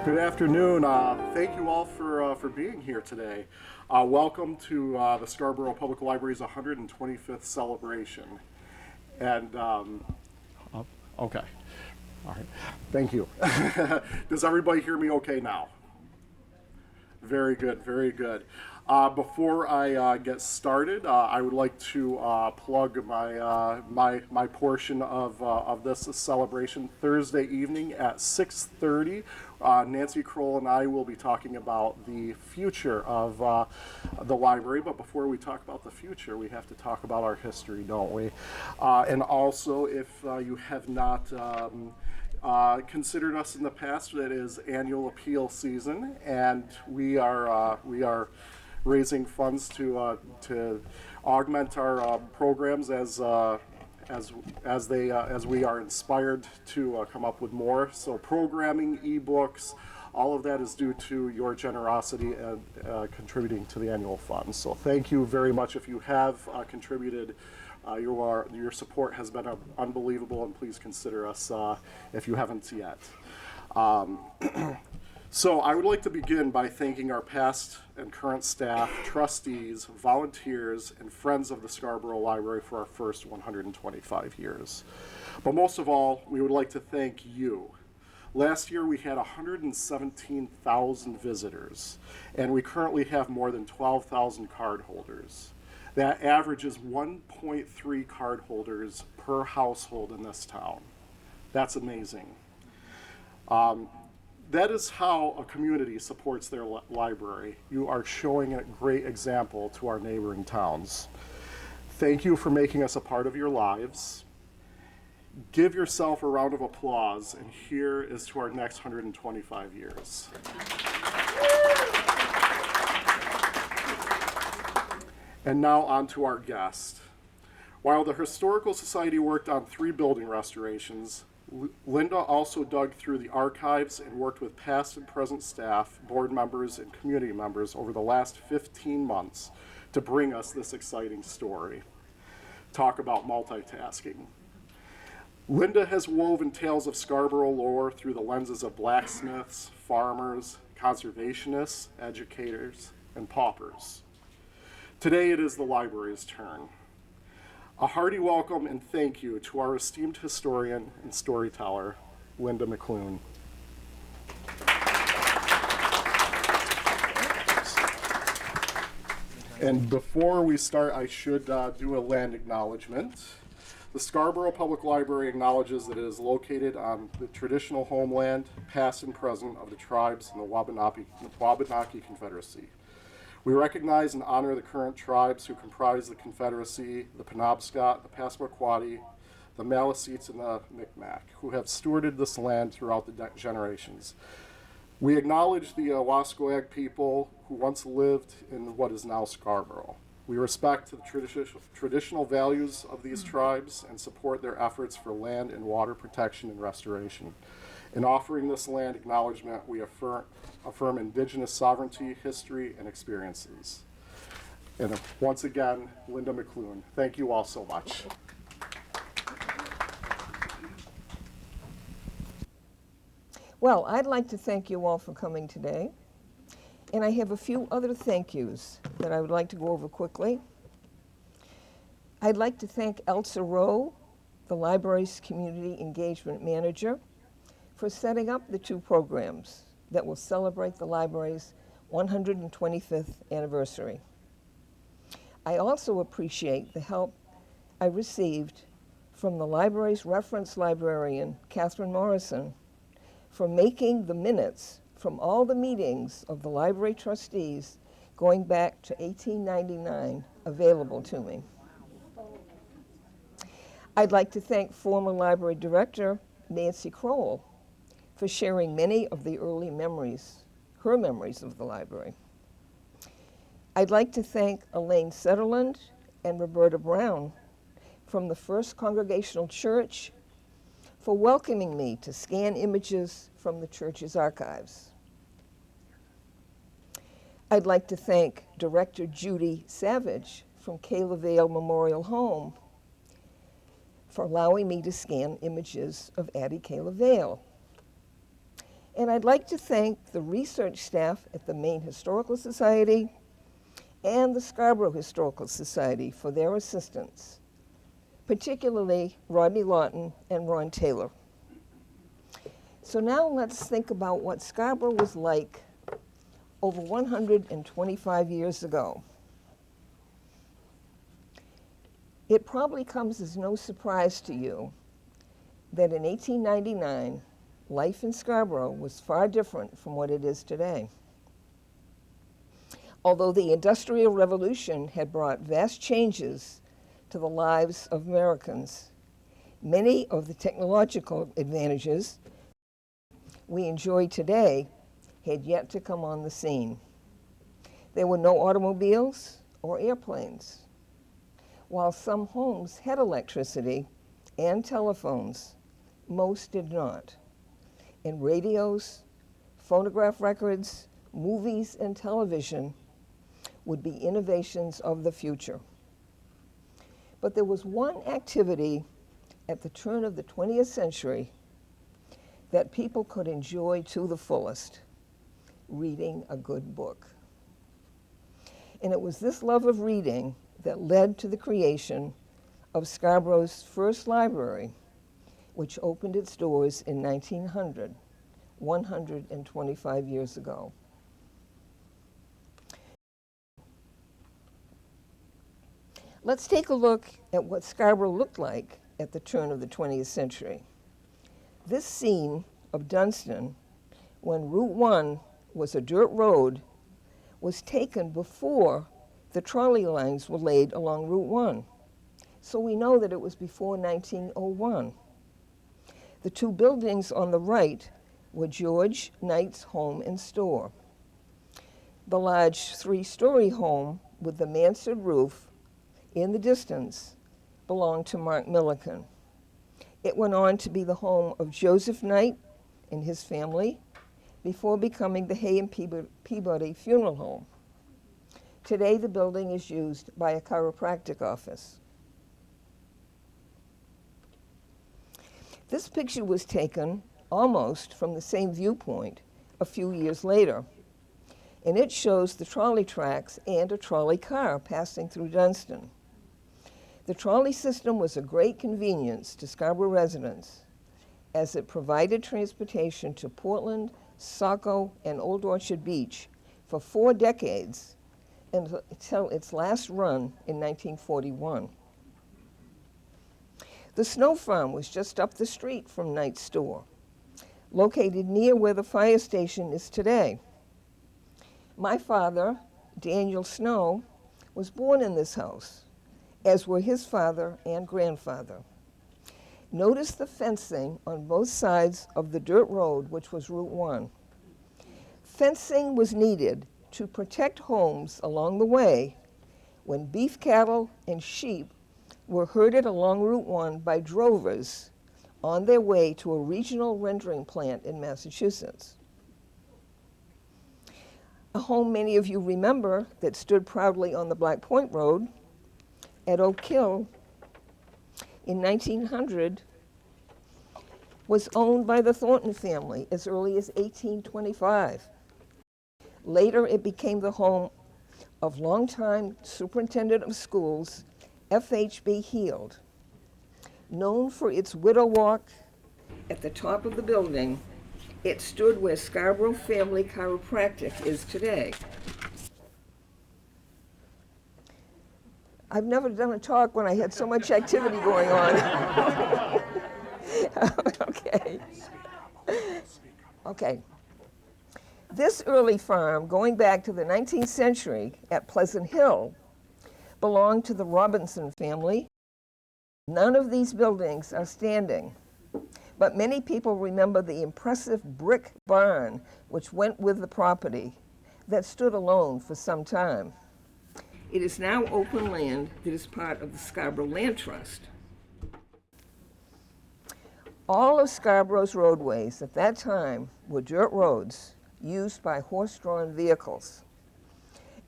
Good afternoon. Thank you all for being here today. Welcome to the Scarborough Public Library's 125th celebration. And, okay. All right. Thank you. Does everybody hear me okay now? Very good, very good. Before I get started, I would like to plug my portion of this celebration. Thursday evening at 6:30, Nancy Kroll and I will be talking about the future of the library. But before we talk about the future, we have to talk about our history, don't we? And also, if you have not considered us in the past, it is annual appeal season, and we are raising funds to augment our programs as we are inspired to come up with more. So programming, ebooks, all of that is due to your generosity and contributing to the annual fund. So thank you very much if you have contributed. Your support has been unbelievable, and please consider us if you haven't yet. So I would like to begin by thanking our past and current staff, trustees, volunteers, and friends of the Scarborough Library for our first 125 years. But most of all, we would like to thank you. Last year we had 117,000 visitors, and we currently have more than 12,000 cardholders. That averages 1.3 cardholders per household in this town. That's amazing. That is how a community supports their library. You are showing a great example to our neighboring towns. Thank you for making us a part of your lives. Give yourself a round of applause, and here is to our next 125 years. And now on to our guest. While the Historical Society worked on 3 building restorations, Linda also dug through the archives and worked with past and present staff, board members, and community members over the last 15 months to bring us this exciting story. Talk about multitasking. Linda has woven tales of Scarborough lore through the lenses of blacksmiths, farmers, conservationists, educators, and paupers. Today it is the library's turn. A hearty welcome and thank you to our esteemed historian and storyteller, Linda McLoon. And before we start, I should do a land acknowledgement. The Scarborough Public Library acknowledges that it is located on the traditional homeland, past and present, of the tribes in the Wabanaki Confederacy. We recognize and honor the current tribes who comprise the Confederacy, the Penobscot, the Passamaquoddy, the Maliseets, and the Micmac, who have stewarded this land throughout the generations. We acknowledge the Wascoag people who once lived in what is now Scarborough. We respect the traditional values of these tribes and support their efforts for land and water protection and restoration. In offering this land acknowledgement, we affirm Indigenous sovereignty, history, and experiences. And once again, Linda McLoon, thank you all so much. Well, I'd like to thank you all for coming today. And I have a few other thank yous that I would like to go over quickly. I'd like to thank Elsa Rowe, the library's community engagement manager, for setting up the 2 programs that will celebrate the library's 125th anniversary. I also appreciate the help I received from the library's reference librarian, Catherine Morrison, for making the minutes from all the meetings of the library trustees going back to 1899 available to me. I'd like to thank former library director Nancy Kroll for sharing many of the early memories, her memories of the library. I'd like to thank Elaine Setterland and Roberta Brown from the First Congregational Church for welcoming me to scan images from the church's archives. I'd like to thank Director Judy Savage from Kayla Vale Memorial Home for allowing me to scan images of Addie Kayla Vale. And I'd like to thank the research staff at the Maine Historical Society and the Scarborough Historical Society for their assistance, particularly Rodney Lawton and Ron Taylor. So now let's think about what Scarborough was like over 125 years ago. It probably comes as no surprise to you that in 1899, life in Scarborough was far different from what it is today. Although the Industrial Revolution had brought vast changes to the lives of Americans, many of the technological advantages we enjoy today had yet to come on the scene. There were no automobiles or airplanes. While some homes had electricity and telephones, most did not. And radios, phonograph records, movies, and television would be innovations of the future. But there was one activity at the turn of the 20th century that people could enjoy to the fullest: reading a good book. And it was this love of reading that led to the creation of Scarborough's first library, which opened its doors in 1900, 125 years ago. Let's take a look at what Scarborough looked like at the turn of the 20th century. This scene of Dunston, when Route 1 was a dirt road, was taken before the trolley lines were laid along Route 1. So we know that it was before 1901. The two buildings on the right were George Knight's home and store. The large three-story home with the mansard roof in the distance belonged to Mark Milliken. It went on to be the home of Joseph Knight and his family before becoming the Hay and Peabody Funeral Home. Today, the building is used by a chiropractic office. This picture was taken almost from the same viewpoint a few years later, and it shows the trolley tracks and a trolley car passing through Dunston. The trolley system was a great convenience to Scarborough residents, as it provided transportation to Portland, Saco, and Old Orchard Beach for 4 decades until its last run in 1941. The Snow Farm was just up the street from Knight's store, located near where the fire station is today. My father, Daniel Snow, was born in this house, as were his father and grandfather. Notice the fencing on both sides of the dirt road, which was Route 1. Fencing was needed to protect homes along the way when beef cattle and sheep were herded along Route 1 by drovers on their way to a regional rendering plant in Massachusetts. A home many of you remember that stood proudly on the Black Point Road at Oak Hill in 1900 was owned by the Thornton family as early as 1825. Later, it became the home of longtime superintendent of schools, F.H.B. Heald. Known for its widow walk at the top of the building, it stood where Scarborough Family Chiropractic is today. I've never done a talk when I had so much activity going on. Okay. This early farm, going back to the 19th century at Pleasant Hill, belonged to the Robinson family. None of these buildings are standing, but many people remember the impressive brick barn which went with the property that stood alone for some time. It is now open land that is part of the Scarborough Land Trust. All of Scarborough's roadways at that time were dirt roads used by horse-drawn vehicles.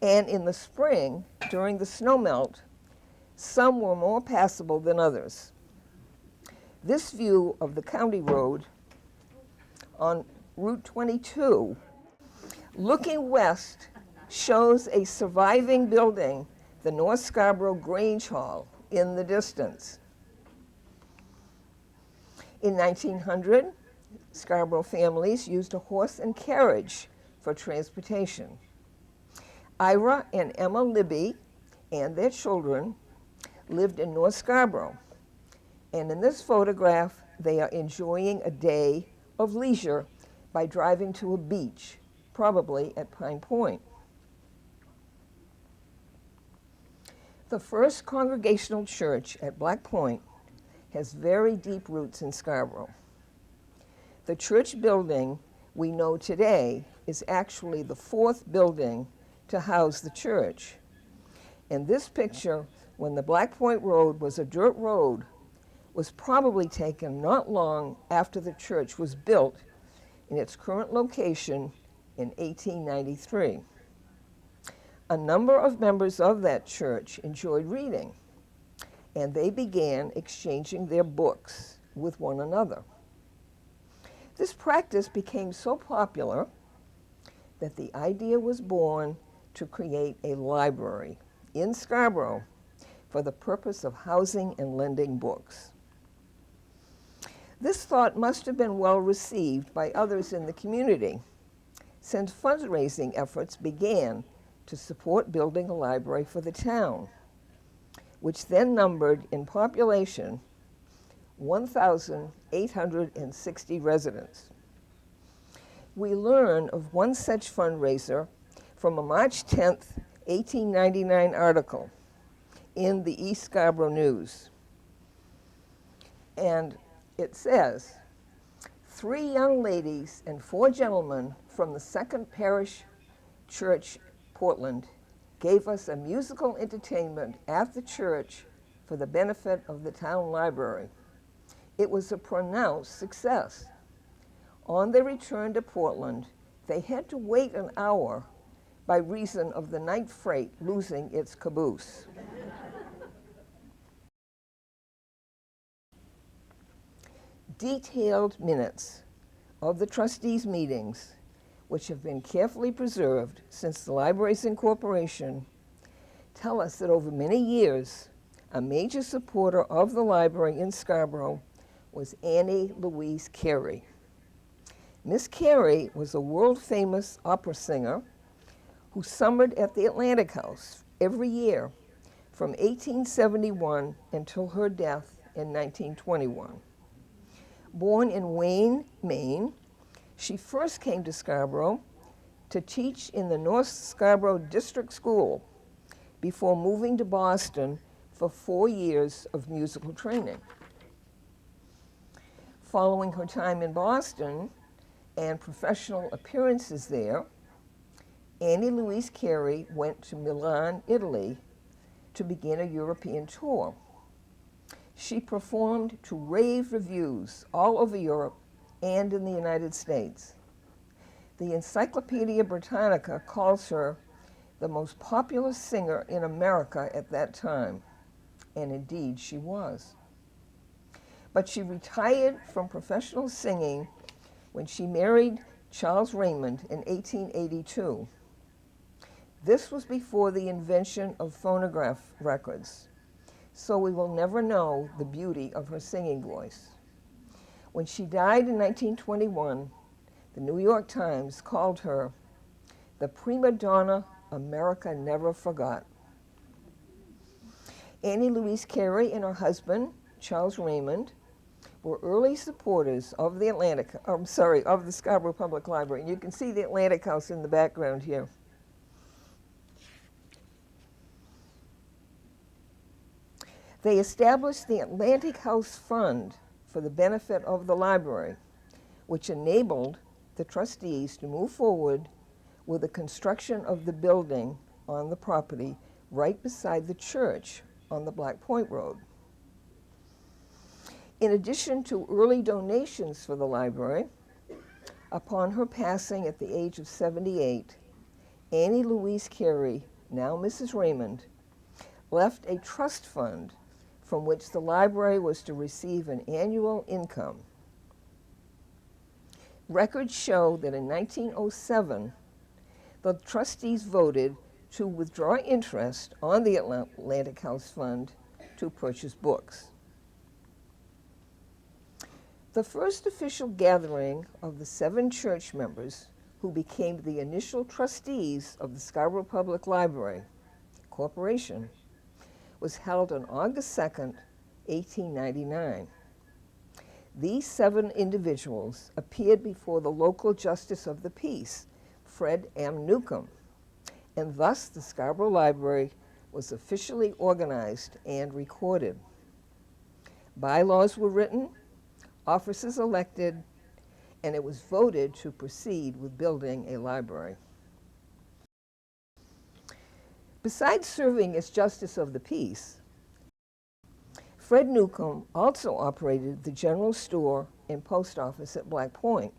And in the spring, during the snow melt, some were more passable than others. This view of the county road on Route 22, looking west, shows a surviving building, the North Scarborough Grange Hall, in the distance. In 1900, Scarborough families used a horse and carriage for transportation. Ira and Emma Libby and their children lived in North Scarborough, and in this photograph, they are enjoying a day of leisure by driving to a beach, probably at Pine Point. The first Congregational Church at Black Point has very deep roots in Scarborough. The church building we know today is actually the fourth building to house the church. And this picture, when the Black Point Road was a dirt road, was probably taken not long after the church was built in its current location in 1893. A number of members of that church enjoyed reading, and they began exchanging their books with one another. This practice became so popular that the idea was born to create a library in Scarborough for the purpose of housing and lending books. This thought must have been well received by others in the community, since fundraising efforts began to support building a library for the town, which then numbered in population 1,860 residents. We learn of one such fundraiser from a March 10th, 1899 article in the East Scarborough News. And it says, 3 young ladies and 4 gentlemen from the Second Parish Church, Portland, gave us a musical entertainment at the church for the benefit of the town library. It was a pronounced success. On their return to Portland, they had to wait an hour by reason of the night freight losing its caboose. Detailed minutes of the trustees' meetings, which have been carefully preserved since the library's incorporation, tell us that over many years, a major supporter of the library in Scarborough was Annie Louise Carey. Miss Carey was a world-famous opera singer who summered at the Atlantic House every year from 1871 until her death in 1921. Born in Wayne, Maine, she first came to Scarborough to teach in the North Scarborough District School before moving to Boston for 4 years of musical training. Following her time in Boston and professional appearances there, Annie Louise Carey went to Milan, Italy, to begin a European tour. She performed to rave reviews all over Europe and in the United States. The Encyclopedia Britannica calls her the most popular singer in America at that time, and indeed she was. But she retired from professional singing when she married Charles Raymond in 1882. This was before the invention of phonograph records, so we will never know the beauty of her singing voice. When she died in 1921, the New York Times called her the prima donna America never forgot. Annie Louise Carey and her husband, Charles Raymond, were early supporters of the of the Scarborough Public Library. And you can see the Atlantic House in the background here. They established the Atlantic House Fund for the benefit of the library, which enabled the trustees to move forward with the construction of the building on the property right beside the church on the Black Point Road. In addition to early donations for the library, upon her passing at the age of 78, Annie Louise Carey, now Mrs. Raymond, left a trust fund from which the library was to receive an annual income. Records show that in 1907, the trustees voted to withdraw interest on the Atlantic House Fund to purchase books. The first official gathering of the 7 church members who became the initial trustees of the Scarborough Public Library Corporation was held on August 2nd, 1899. These 7 individuals appeared before the local justice of the peace, Fred M. Newcomb, and thus the Scarborough Library was officially organized and recorded. Bylaws were written, officers elected, and it was voted to proceed with building a library. Besides serving as Justice of the Peace, Fred Newcomb also operated the general store and post office at Black Point.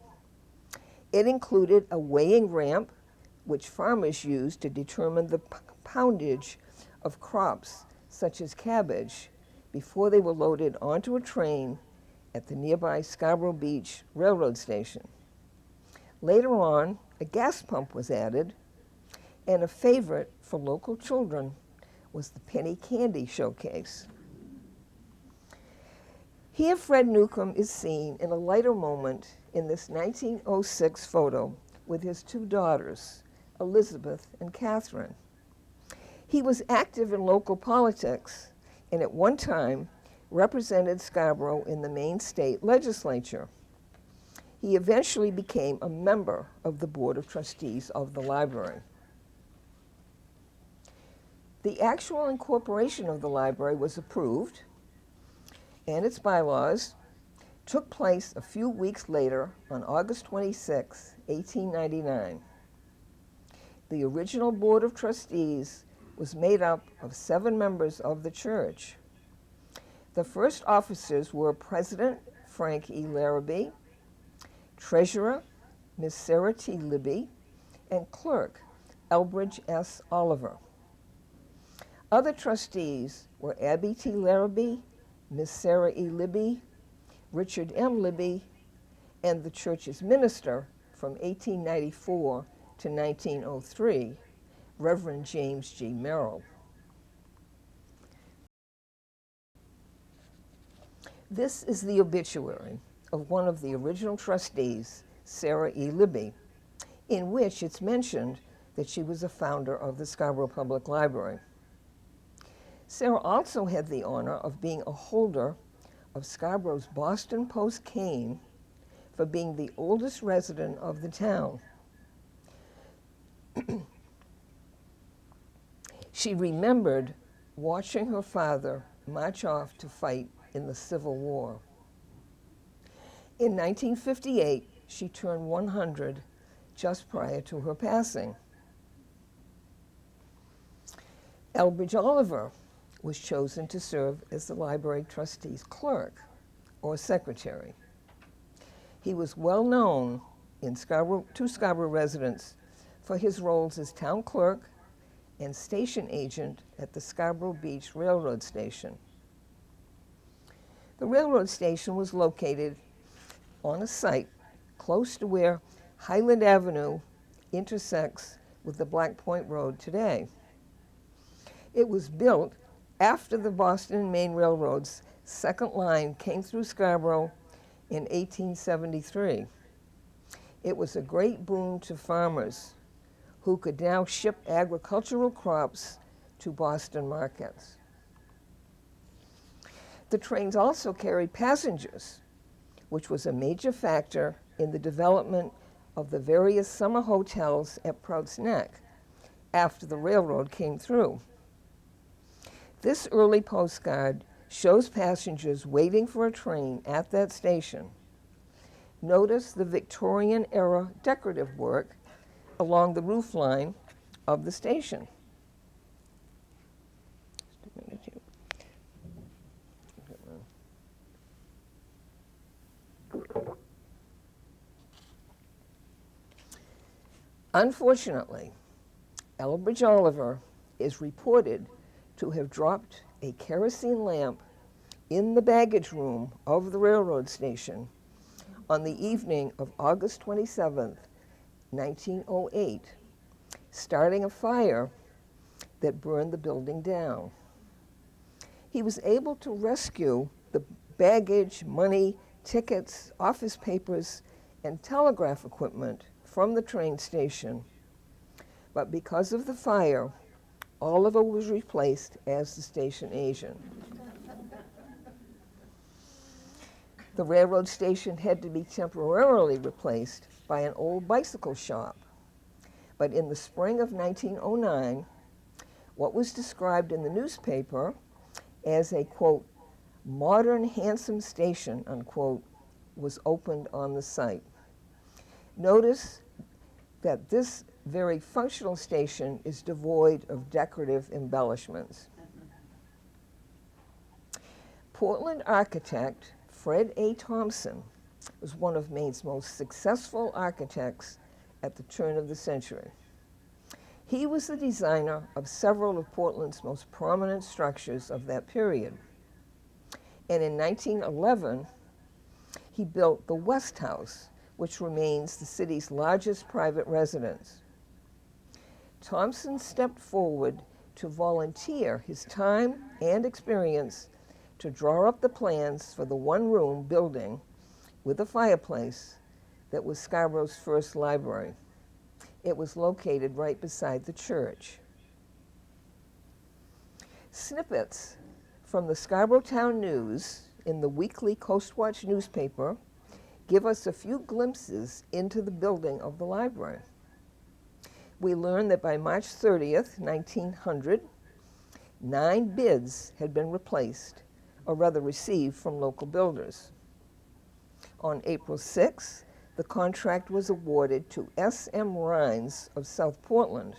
It included a weighing ramp, which farmers used to determine the poundage of crops, such as cabbage, before they were loaded onto a train at the nearby Scarborough Beach Railroad Station. Later on, a gas pump was added, and a favorite for local children was the penny candy showcase. Here, Fred Newcomb is seen in a lighter moment in this 1906 photo with his 2 daughters, Elizabeth and Catherine. He was active in local politics and at one time represented Scarborough in the Maine state legislature. He eventually became a member of the Board of Trustees of the library. The actual incorporation of the library was approved, and its bylaws took place a few weeks later on August 26, 1899. The original Board of Trustees was made up of 7 members of the church. The first officers were President Frank E. Larrabee, Treasurer Miss Sarah T. Libby, and Clerk Elbridge S. Oliver. Other trustees were Abby T. Larrabee, Miss Sarah E. Libby, Richard M. Libby, and the church's minister from 1894 to 1903, Reverend James G. Merrill. This is the obituary of one of the original trustees, Sarah E. Libby, in which it's mentioned that she was a founder of the Scarborough Public Library. Sarah also had the honor of being a holder of Scarborough's Boston Post cane for being the oldest resident of the town. She remembered watching her father march off to fight in the Civil War. In 1958, she turned 100 just prior to her passing. Elbridge Oliver was chosen to serve as the library trustee's clerk or secretary. He was well known in to Scarborough residents for his roles as town clerk and station agent at the Scarborough Beach Railroad Station. The railroad station was located on a site close to where Highland Avenue intersects with the Black Point Road today. It was built after the Boston and Maine Railroad's second line came through Scarborough in 1873. It was a great boon to farmers who could now ship agricultural crops to Boston markets. The trains also carried passengers, which was a major factor in the development of the various summer hotels at Prout's Neck after the railroad came through. This early postcard shows passengers waiting for a train at that station. Notice the Victorian-era decorative work along the roofline of the station. Just a minute here. Unfortunately, Elbridge Oliver is reported to have dropped a kerosene lamp in the baggage room of the railroad station on the evening of August 27th, 1908, starting a fire that burned the building down. He was able to rescue the baggage, money, tickets, office papers, and telegraph equipment from the train station. But because of the fire, Oliver was replaced as the station agent. The railroad station had to be temporarily replaced by an old bicycle shop. But in the spring of 1909, what was described in the newspaper as a, quote, modern handsome station, unquote, was opened on the site. Notice that this very functional station is devoid of decorative embellishments. Portland architect Fred A. Thompson was one of Maine's most successful architects at the turn of the century. He was the designer of several of Portland's most prominent structures of that period. And in 1911, he built the West House, which remains the city's largest private residence. Thompson stepped forward to volunteer his time and experience to draw up the plans for the one-room building with a fireplace that was Scarborough's first library. It was located right beside the church. Snippets from the Scarborough Town News in the weekly Coastwatch newspaper give us a few glimpses into the building of the library. We learn that by March 30th, 1900, 9 bids had been replaced, or rather received from local builders. On April 6th, the contract was awarded to S.M. Rhines of South Portland.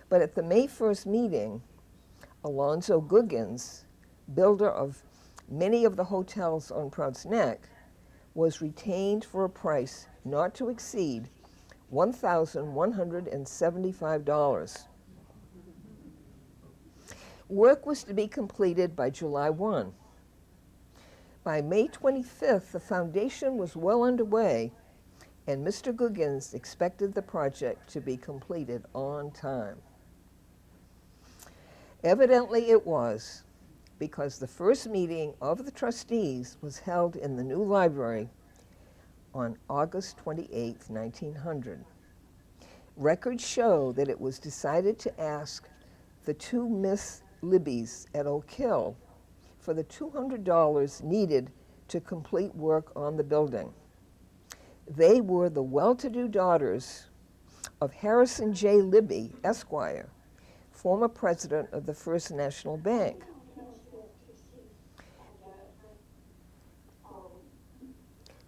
But at the May 1st meeting, Alonzo Googins, builder of many of the hotels on Prout's Neck, was retained for a price not to exceed $1,175. Work was to be completed by July 1. By May 25th, the foundation was well underway, and Mr. Googins expected the project to be completed on time. Evidently it was, because the first meeting of the trustees was held in the new library on August 28, 1900. Records show that it was decided to ask the 2 Miss Libbies at Oak Hill for the $200 needed to complete work on the building. They were the well-to-do daughters of Harrison J. Libby, Esquire, former president of the First National Bank.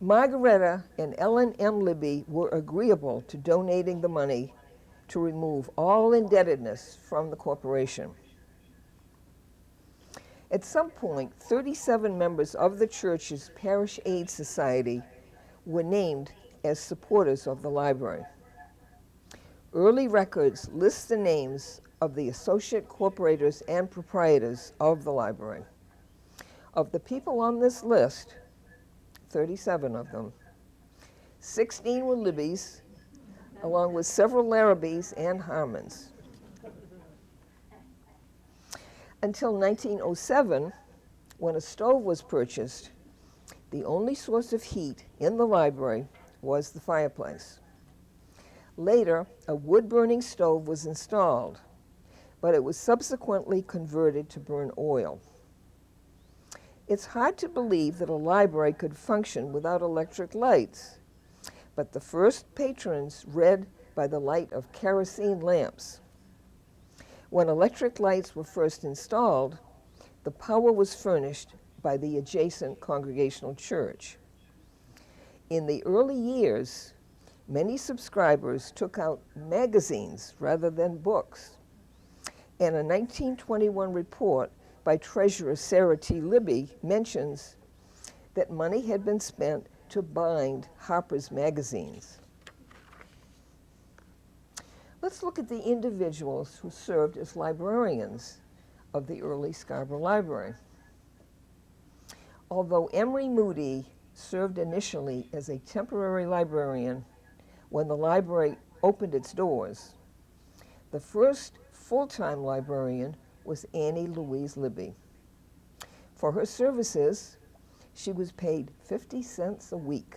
Margaretta and Ellen M. Libby were agreeable to donating the money to remove all indebtedness from the corporation. At some point, 37 members of the church's Parish Aid Society were named as supporters of the library. Early records list the names of the associate corporators and proprietors of the library. Of the people on this list, 37 of them, 16 were Libby's, along with several Larrabees and Harmons. Until 1907, when a stove was purchased, the only source of heat in the library was the fireplace. Later, a wood-burning stove was installed, but it was subsequently converted to burn oil. It's hard to believe that a library could function without electric lights, but the first patrons read by the light of kerosene lamps. When electric lights were first installed, the power was furnished by the adjacent Congregational Church. In the early years, many subscribers took out magazines rather than books. And a 1921 report by Treasurer Sarah T. Libby mentions that money had been spent to bind Harper's magazines. Let's look at the individuals who served as librarians of the early Scarborough Library. Although Emery Moody served initially as a temporary librarian when the library opened its doors. The first full-time librarian was Annie Louise Libby. For her services, she was paid 50 cents a week.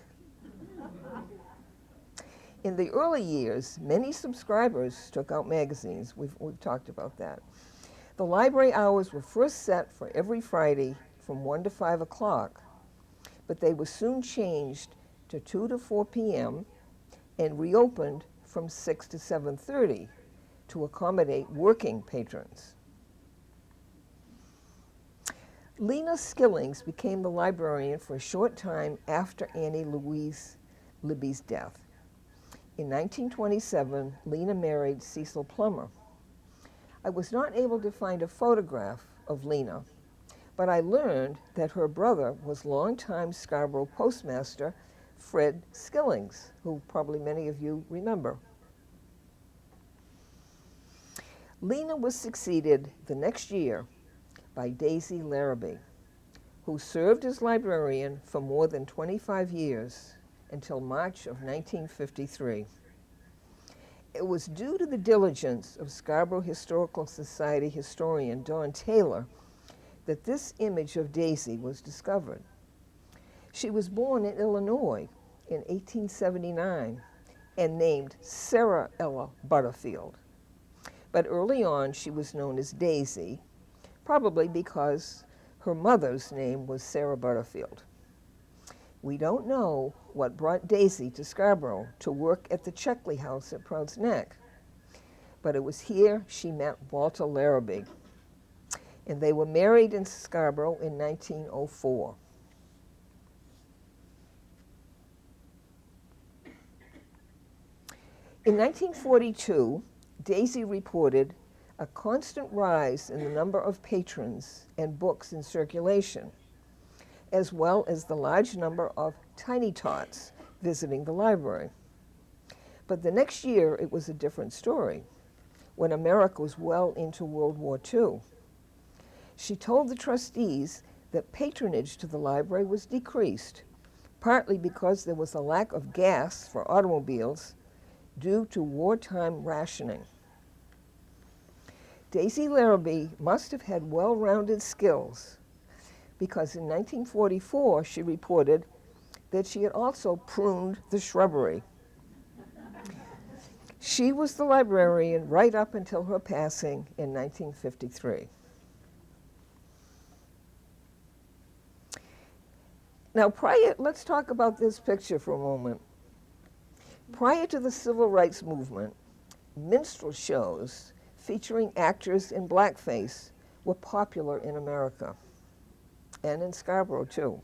In the early years, many subscribers took out magazines. We've talked about that. The library hours were first set for every Friday from 1 to 5 o'clock, but they were soon changed to 2 to 4 p.m. and reopened from 6 to 7:30 to accommodate working patrons. Lena Skillings became the librarian for a short time after Annie Louise Libby's death. In 1927, Lena married Cecil Plummer. I was not able to find a photograph of Lena, but I learned that her brother was longtime Scarborough postmaster Fred Skillings, who probably many of you remember. Lena was succeeded the next year by Daisy Larrabee, who served as librarian for more than 25 years until March of 1953. It was due to the diligence of Scarborough Historical Society historian Don Taylor that this image of Daisy was discovered. She was born in Illinois in 1879 and named Sarah Ella Butterfield. But early on, she was known as Daisy, probably because her mother's name was Sarah Butterfield. We don't know what brought Daisy to Scarborough to work at the Checkley House at Prouds Neck, but it was here she met Walter Larrabee, and they were married in Scarborough in 1904. In 1942, Daisy reported a constant rise in the number of patrons and books in circulation, as well as the large number of tiny tots visiting the library. But the next year, it was a different story, when America was well into World War II. She told the trustees that patronage to the library was decreased, partly because there was a lack of gas for automobiles due to wartime rationing. Daisy Larrabee must have had well-rounded skills, because in 1944 she reported that she had also pruned the shrubbery. She was the librarian right up until her passing in 1953. Now, let's talk about this picture for a moment. Prior to the Civil Rights Movement, minstrel shows featuring actors in blackface were popular in America, and in Scarborough too.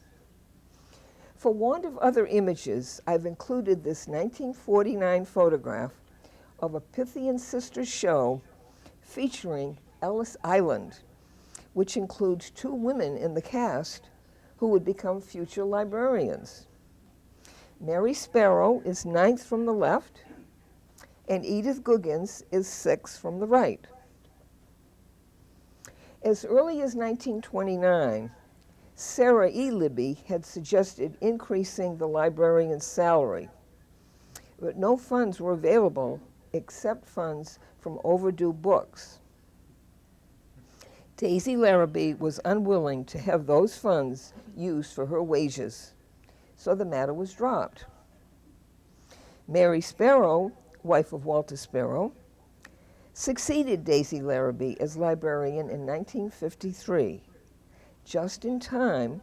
For want of other images, I've included this 1949 photograph of a Pythian Sisters show featuring Ellis Island, which includes 2 women in the cast who would become future librarians. Mary Sparrow is 9th from the left, and Edith Googins is 6th from the right. As early as 1929, Sarah E. Libby had suggested increasing the librarian's salary, but no funds were available except funds from overdue books. Daisy Larrabee was unwilling to have those funds used for her wages, so the matter was dropped. Mary Sparrow, wife of Walter Sparrow, succeeded Daisy Larrabee as librarian in 1953, just in time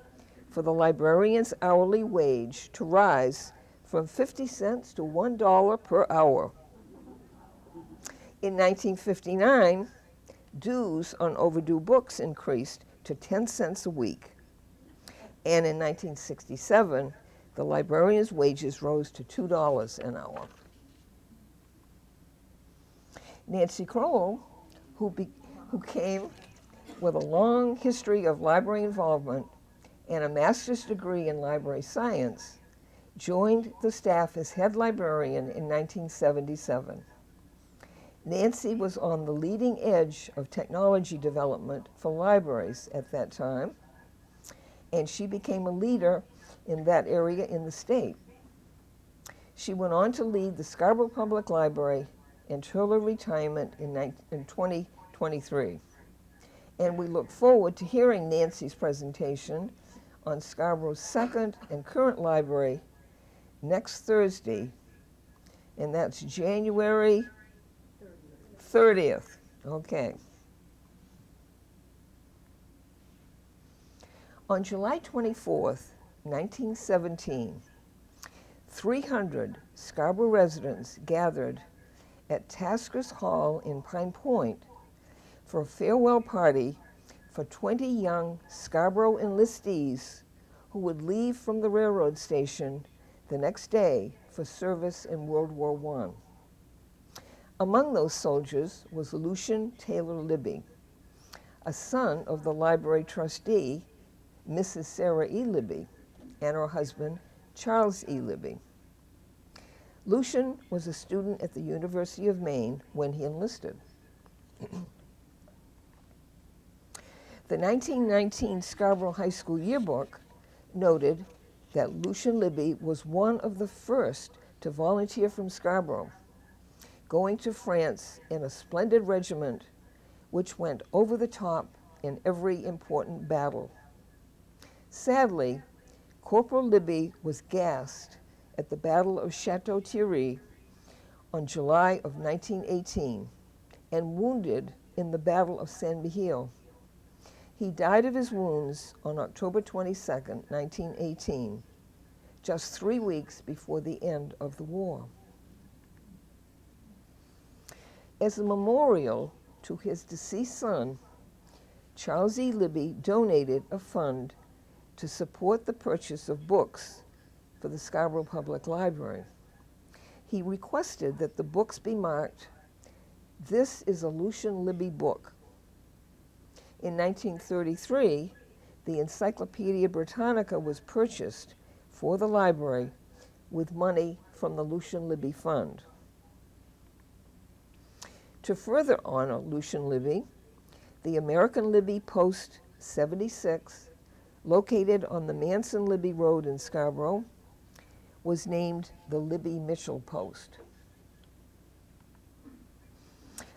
for the librarian's hourly wage to rise from 50 cents to $1 per hour. In 1959, dues on overdue books increased to 10 cents a week. And in 1967, the librarian's wages rose to $2 an hour. Nancy Crowell, who came with a long history of library involvement and a master's degree in library science, joined the staff as head librarian in 1977. Nancy was on the leading edge of technology development for libraries at that time, and she became a leader in that area in the state. She went on to lead the Scarborough Public Library until her retirement in 2023. And we look forward to hearing Nancy's presentation on Scarborough's second and current library next Thursday, and that's January 30th. Okay. On July 24th, 1917, 300 Scarborough residents gathered at Tasker's Hall in Pine Point for a farewell party for 20 young Scarborough enlistees who would leave from the railroad station the next day for service in World War I. Among those soldiers was Lucian Taylor Libby, a son of the library trustee, Mrs. Sarah E. Libby, and her husband, Charles E. Libby. Lucian was a student at the University of Maine when he enlisted. The 1919 Scarborough High School yearbook noted that Lucian Libby was one of the first to volunteer from Scarborough, going to France in a splendid regiment which went over the top in every important battle. Sadly, Corporal Libby was gassed at the Battle of Chateau-Thierry on July of 1918 and wounded in the Battle of Saint-Mihiel. He died of his wounds on October 22, 1918, just 3 weeks before the end of the war. As a memorial to his deceased son, Charles E. Libby donated a fund to support the purchase of books for the Scarborough Public Library. He requested that the books be marked, "This is a Lucian Libby book." In 1933, the Encyclopedia Britannica was purchased for the library with money from the Lucian Libby Fund. To further honor Lucian Libby, the American Libby Post 76, located on the Manson-Libby Road in Scarborough, was named the Libby Mitchell Post.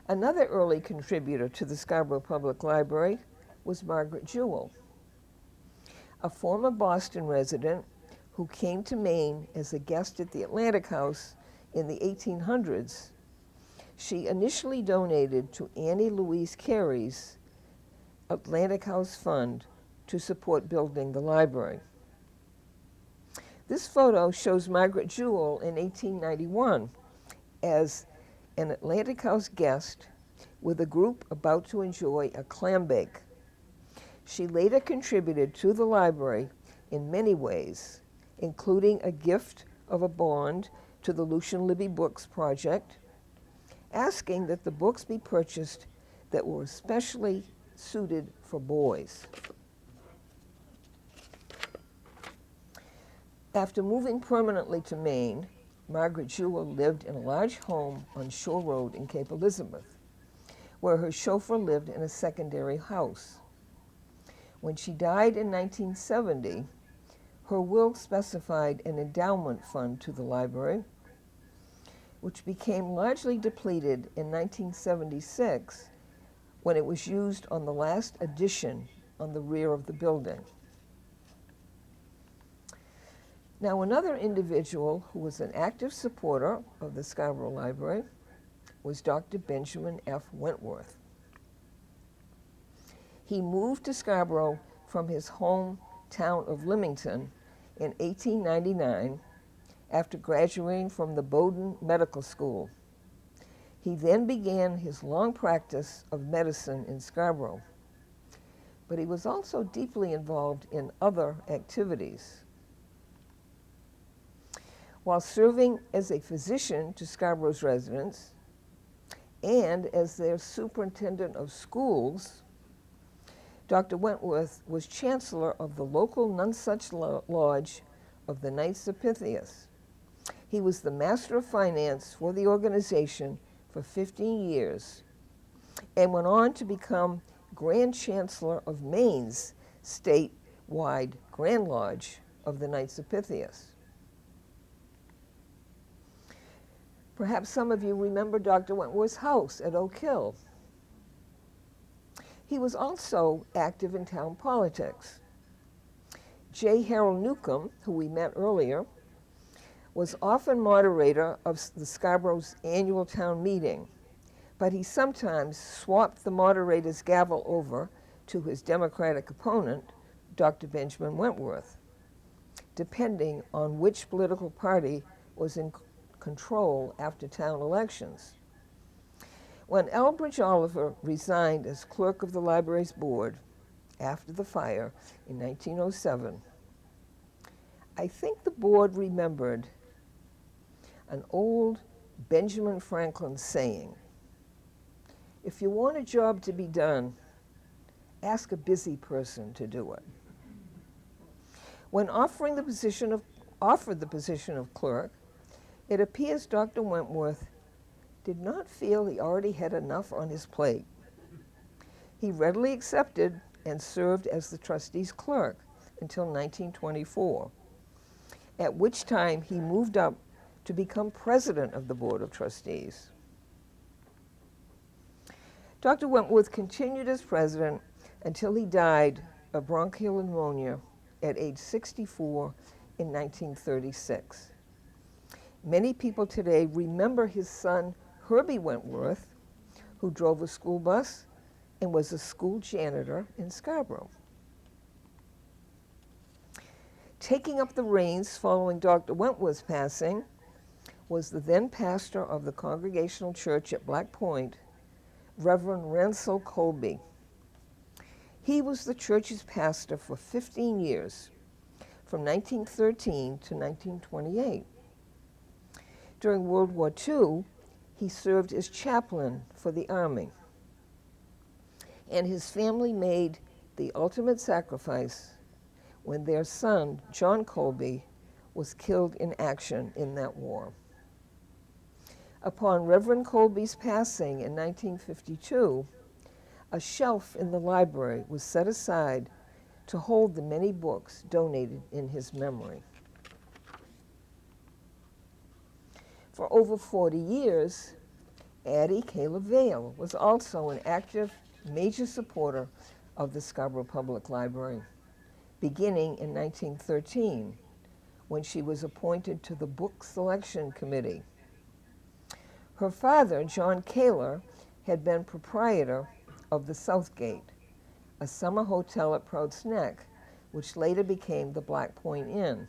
Another early contributor to the Scarborough Public Library was Margaret Jewell, a former Boston resident who came to Maine as a guest at the Atlantic House in the 1800s. She initially donated to Annie Louise Carey's Atlantic House Fund to support building the library. This photo shows Margaret Jewell in 1891 as an Atlantic House guest with a group about to enjoy a clam bake. She later contributed to the library in many ways, including a gift of a bond to the Lucian Libby Books Project, asking that the books be purchased that were especially suited for boys. After moving permanently to Maine, Margaret Jewell lived in a large home on Shore Road in Cape Elizabeth, where her chauffeur lived in a secondary house. When she died in 1970, her will specified an endowment fund to the library, which became largely depleted in 1976 when it was used on the last addition on the rear of the building. Now, another individual who was an active supporter of the Scarborough Library was Dr. Benjamin F. Wentworth. He moved to Scarborough from his hometown of Leamington in 1899 after graduating from the Bowdoin Medical School. He then began his long practice of medicine in Scarborough, but he was also deeply involved in other activities. While serving as a physician to Scarborough's residents and as their superintendent of schools, Dr. Wentworth was chancellor of the local Nonsuch Lodge of the Knights of Pythias. He was the master of finance for the organization for 15 years and went on to become Grand Chancellor of Maine's statewide Grand Lodge of the Knights of Pythias. Perhaps some of you remember Dr. Wentworth's house at Oak Hill. He was also active in town politics. J. Harold Newcomb, who we met earlier, was often moderator of the Scarborough's annual town meeting, but he sometimes swapped the moderator's gavel over to his Democratic opponent, Dr. Benjamin Wentworth, depending on which political party was in control after town elections. When Elbridge Oliver resigned as clerk of the library's board after the fire in 1907, I think the board remembered an old Benjamin Franklin saying, "If you want a job to be done, ask a busy person to do it." When offered the position of clerk, it appears Dr. Wentworth did not feel he already had enough on his plate. He readily accepted and served as the trustee's clerk until 1924, at which time he moved up to become president of the Board of Trustees. Dr. Wentworth continued as president until he died of bronchial pneumonia at age 64 in 1936. Many people today remember his son, Herbie Wentworth, who drove a school bus and was a school janitor in Scarborough. Taking up the reins following Dr. Wentworth's passing was the then pastor of the Congregational Church at Black Point, Reverend Ransel Colby. He was the church's pastor for 15 years, from 1913 to 1928. During World War II, he served as chaplain for the Army, and his family made the ultimate sacrifice when their son, John Colby, was killed in action in that war. Upon Reverend Colby's passing in 1952, a shelf in the library was set aside to hold the many books donated in his memory. For over 40 years, Addie Kayla Vale was also an active, major supporter of the Scarborough Public Library, beginning in 1913, when she was appointed to the Book Selection Committee. Her father, John Kaler, had been proprietor of the Southgate, a summer hotel at Proud's Neck, which later became the Black Point Inn.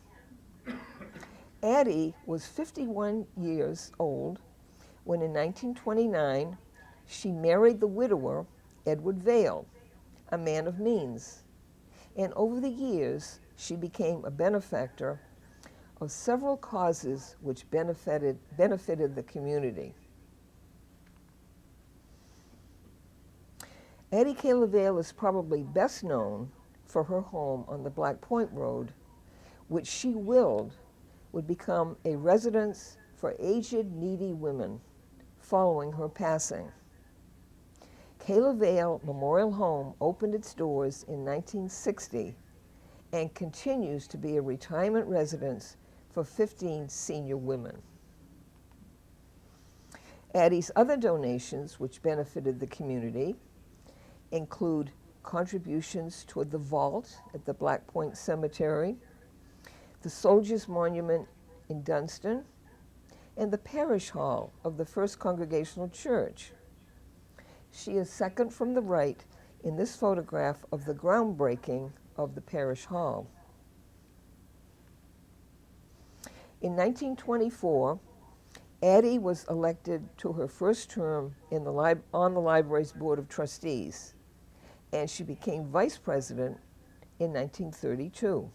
Addie was 51 years old when in 1929 she married the widower, Edward Vale, a man of means, and over the years she became a benefactor of several causes which benefited the community. Addie Kayla Vale is probably best known for her home on the Black Point Road, which she willed would become a residence for aged, needy women following her passing. Kayla Vale Memorial Home opened its doors in 1960 and continues to be a retirement residence for 15 senior women. Addie's other donations, which benefited the community, include contributions toward the vault at the Black Point Cemetery, the Soldiers Monument in Dunston, and the Parish Hall of the First Congregational Church. She is second from the right in this photograph of the groundbreaking of the Parish Hall. In 1924, Addie was elected to her first term on the library's Board of Trustees, and she became vice president in 1932.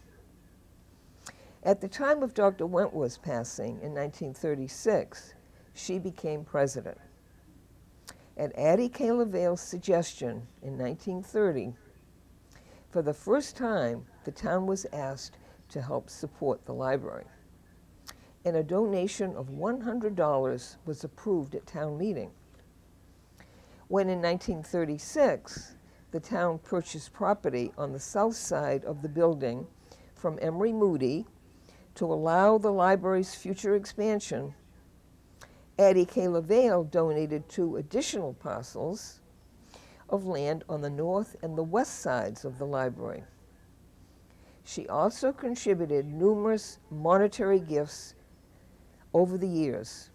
At the time of Dr. Wentworth's passing in 1936, she became president. At Addie Kayla Vale's suggestion in 1930, for the first time, the town was asked to help support the library, and a donation of $100 was approved at town meeting. When in 1936, the town purchased property on the south side of the building from Emery Moody to allow the library's future expansion, Addie K. LaVale donated 2 additional parcels of land on the north and the west sides of the library. She also contributed numerous monetary gifts over the years.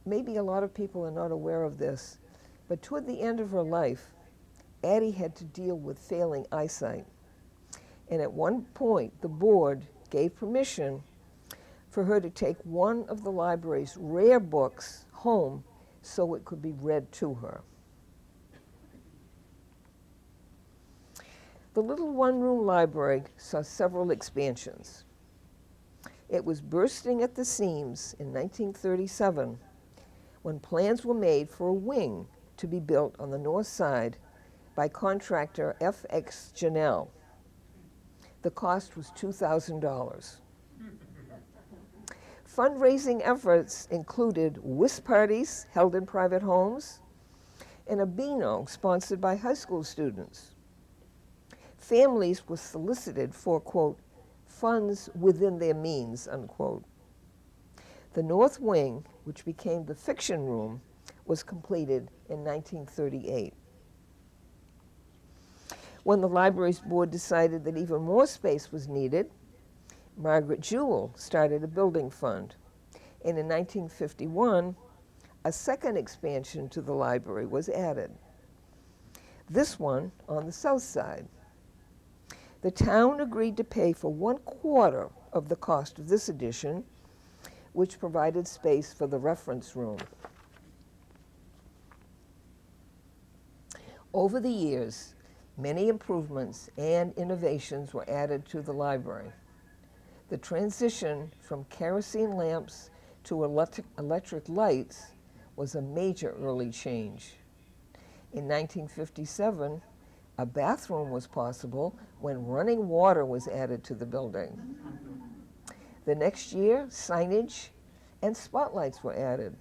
Maybe a lot of people are not aware of this, but toward the end of her life, Addie had to deal with failing eyesight. And at one point, the board gave permission for her to take one of the library's rare books home so it could be read to her. The little one-room library saw several expansions. It was bursting at the seams in 1937 when plans were made for a wing to be built on the north side by contractor F.X. Janelle. The cost was $2,000. Fundraising efforts included whist parties held in private homes and a Beano sponsored by high school students. Families were solicited for, quote, funds within their means, unquote. The North Wing, which became the Fiction Room, was completed in 1938. When the library's board decided that even more space was needed, Margaret Jewell started a building fund. And in 1951, a second expansion to the library was added, this one on the south side. The town agreed to pay for 1/4 of the cost of this addition, which provided space for the reference room. Over the years, many improvements and innovations were added to the library. The transition from kerosene lamps to electric lights was a major early change. In 1957, a bathroom was possible when running water was added to the building. The next year, signage and spotlights were added.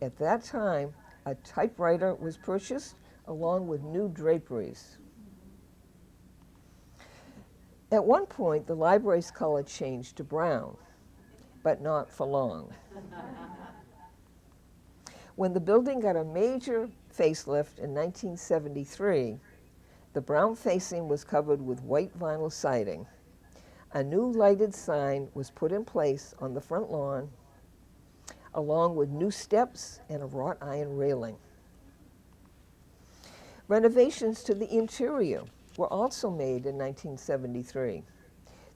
At that time, a typewriter was purchased along with new draperies. At one point, the library's color changed to brown, but not for long. When the building got a major facelift in 1973, the brown facing was covered with white vinyl siding. A new lighted sign was put in place on the front lawn, along with new steps and a wrought iron railing. Renovations to the interior were also made in 1973,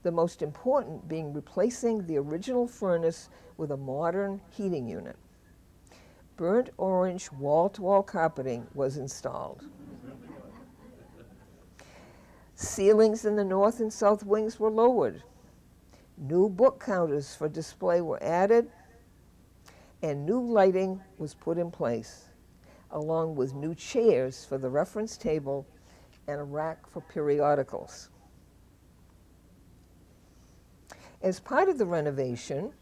the most important being replacing the original furnace with a modern heating unit. Burnt orange wall-to-wall carpeting was installed. Ceilings in the north and south wings were lowered. New book counters for display were added, and new lighting was put in place, along with new chairs for the reference table and a rack for periodicals. As part of the renovation,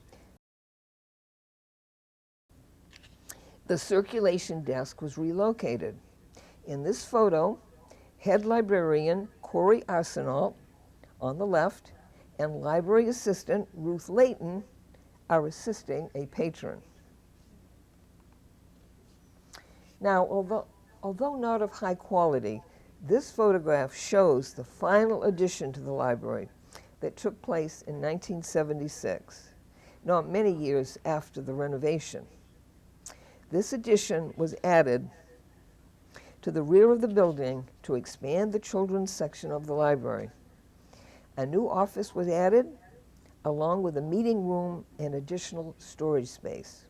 the circulation desk was relocated. In this photo, head librarian Corey Arsenault on the left and library assistant Ruth Layton are assisting a patron. Now, although not of high quality, this photograph shows the final addition to the library that took place in 1976, not many years after the renovation. This addition was added to the rear of the building to expand the children's section of the library. A new office was added, along with a meeting room and additional storage space.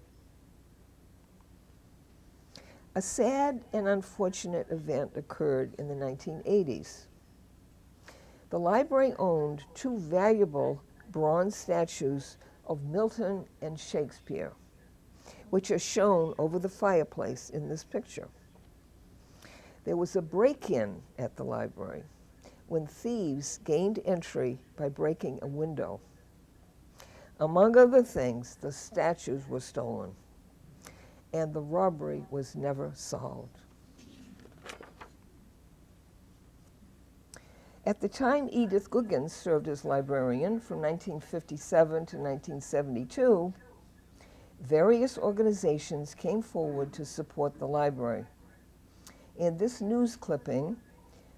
A sad and unfortunate event occurred in the 1980s. The library owned 2 valuable bronze statues of Milton and Shakespeare, which are shown over the fireplace in this picture. There was a break-in at the library when thieves gained entry by breaking a window. Among other things, the statues were stolen, and the robbery was never solved. At the time Edith Googins served as librarian from 1957 to 1972, various organizations came forward to support the library. In this news clipping,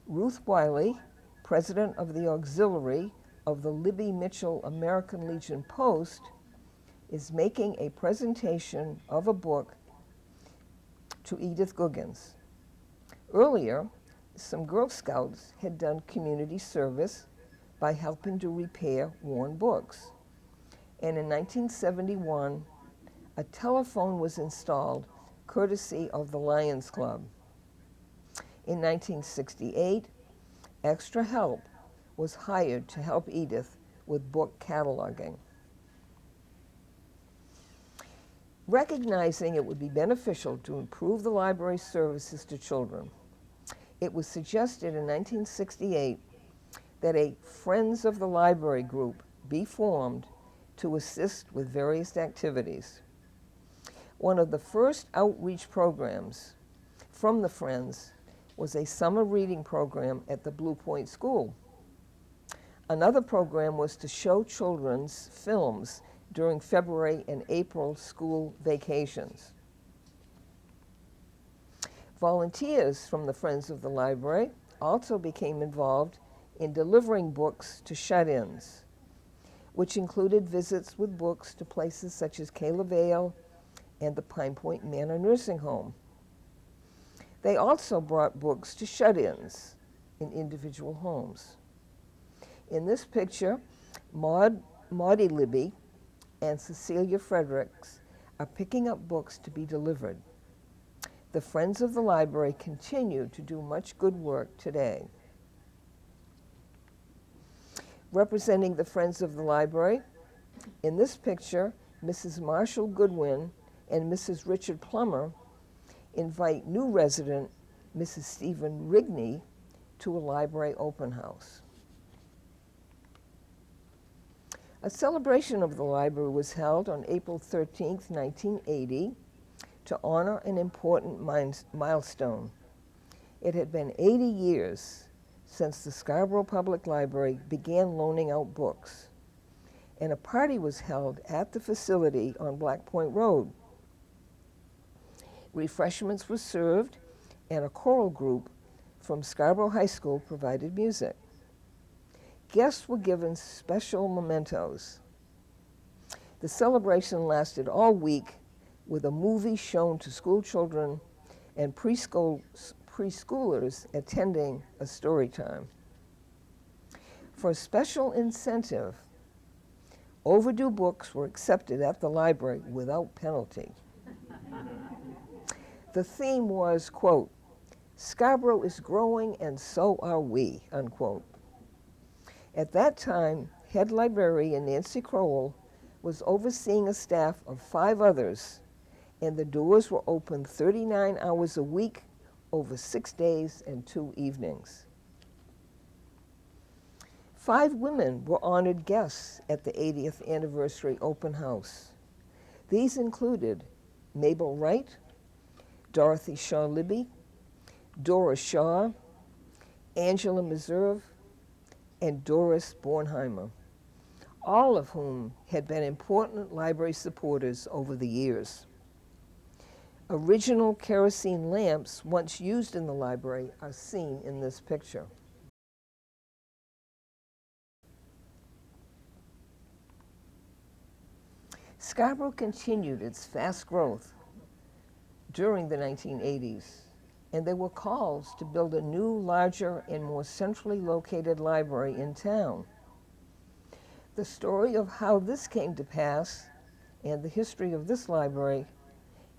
Ruth Wiley, president of the auxiliary of the Libby Mitchell American Legion Post, is making a presentation of a book to Edith Googins. Earlier, some Girl Scouts had done community service by helping to repair worn books. And in 1971, a telephone was installed courtesy of the Lions Club. In 1968, extra help was hired to help Edith with book cataloging. Recognizing it would be beneficial to improve the library's services to children, it was suggested in 1968 that a Friends of the Library group be formed to assist with various activities. One of the first outreach programs from the Friends was a summer reading program at the Blue Point School. Another program was to show children's films during February and April school vacations. Volunteers from the Friends of the Library also became involved in delivering books to shut-ins, which included visits with books to places such as Kayla Vale and the Pine Point Manor Nursing Home. They also brought books to shut-ins in individual homes. In this picture, Maudie Libby and Cecilia Fredericks are picking up books to be delivered. The Friends of the Library continue to do much good work today. Representing the Friends of the Library, in this picture, Mrs. Marshall Goodwin and Mrs. Richard Plummer invite new resident Mrs. Stephen Rigney to a library open house. A celebration of the library was held on April 13, 1980, to honor an important milestone. It had been 80 years since the Scarborough Public Library began loaning out books, and a party was held at the facility on Black Point Road. Refreshments were served, and a choral group from Scarborough High School provided music. Guests were given special mementos. The celebration lasted all week with a movie shown to school children and preschoolers attending a story time. For a special incentive, overdue books were accepted at the library without penalty. The theme was, quote, "Scarborough is growing and so are we," unquote. At that time, head librarian Nancy Crowell was overseeing a staff of 5 others, and the doors were open 39 hours a week over 6 days and 2 evenings. 5 women were honored guests at the 80th anniversary open house. These included Mabel Wright, Dorothy Shaw Libby, Dora Shaw, Angela Meserve, and Doris Bornheimer, all of whom had been important library supporters over the years. Original kerosene lamps once used in the library are seen in this picture. Scarborough continued its fast growth during the 1980s, and there were calls to build a new, larger, and more centrally located library in town. The story of how this came to pass and the history of this library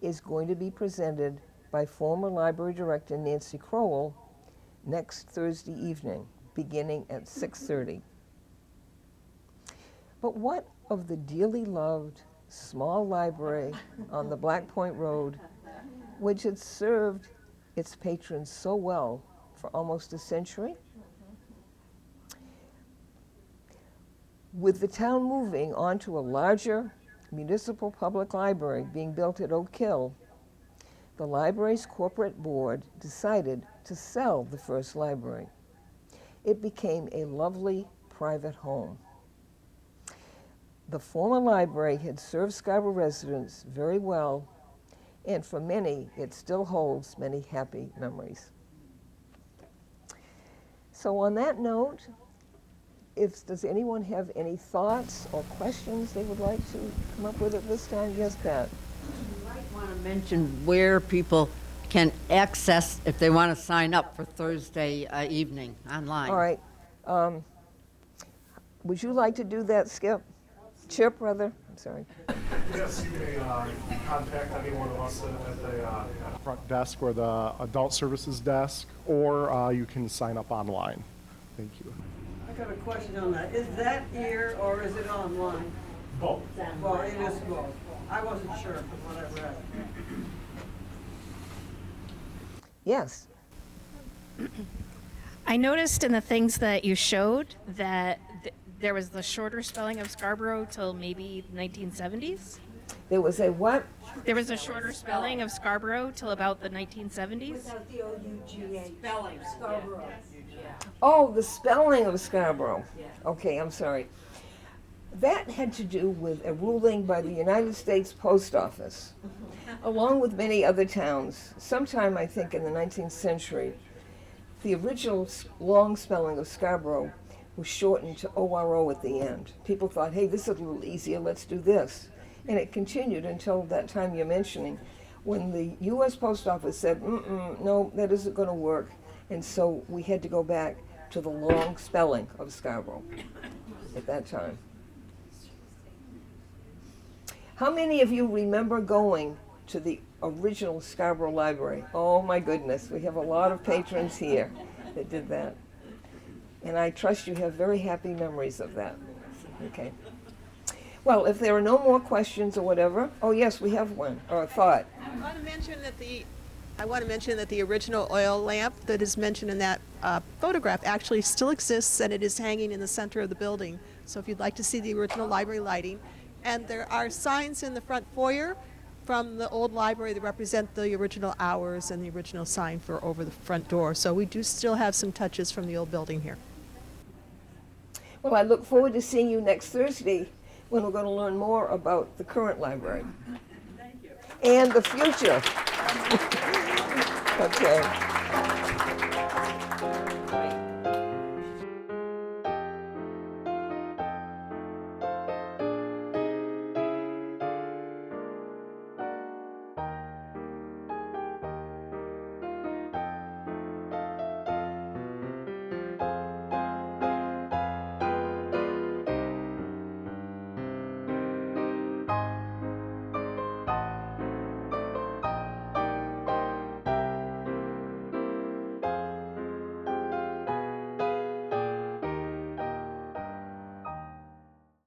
is going to be presented by former library director Nancy Crowell next Thursday evening, beginning at 6:30. But what of the dearly loved small library on the Black Point Road, which had served its patrons so well for almost a century? With the town moving onto a larger municipal public library being built at Oak Hill, the library's corporate board decided to sell the first library. it became a lovely private home. The former library had served Scarborough residents very well, and for many, it still holds many happy memories. So on that note, does anyone have any thoughts or questions they would like to come up with at this time? Yes, Pat? You might want to mention where people can access if they want to sign up for Thursday evening online. All right. Would you like to do that, Skip? Chip, rather? I'm sorry. Yes, you may contact any one of us at the front desk or the adult services desk, or you can sign up online. Thank you. I got a question on that. Is that here or is it online? Both. Well, it is both. I wasn't sure from what I read. Yes. I noticed in the things that you showed that there was the shorter spelling of Scarborough till maybe 1970s. There was a what? There was a shorter spelling of Scarborough till about the 1970s. Without the O-U-G-H. Spelling. Scarborough. Oh, the spelling of Scarborough. Okay, I'm sorry. That had to do with a ruling by the United States Post Office, along with many other towns. Sometime, I think, in the 19th century, the original long spelling of Scarborough was shortened to ORO at the end. People thought, hey, this is a little easier, let's do this. And it continued until that time you're mentioning, when the U.S. Post Office said, no, that isn't going to work. And so we had to go back to the long spelling of Scarborough at that time. How many of you remember going to the original Scarborough Library? Oh my goodness, we have a lot of patrons here that did that. And I trust you have very happy memories of that. Okay. Well, if there are no more questions or whatever, oh yes, we have one, or a thought. I want to mention that the original oil lamp that is mentioned in that photograph actually still exists, and it is hanging in the center of the building. So if you'd like to see the original library lighting. And there are signs in the front foyer from the old library that represent the original hours and the original sign for over the front door. So we do still have some touches from the old building here. Well, I look forward to seeing you next Thursday when we're going to learn more about the current library. Thank you. And the future. Okay.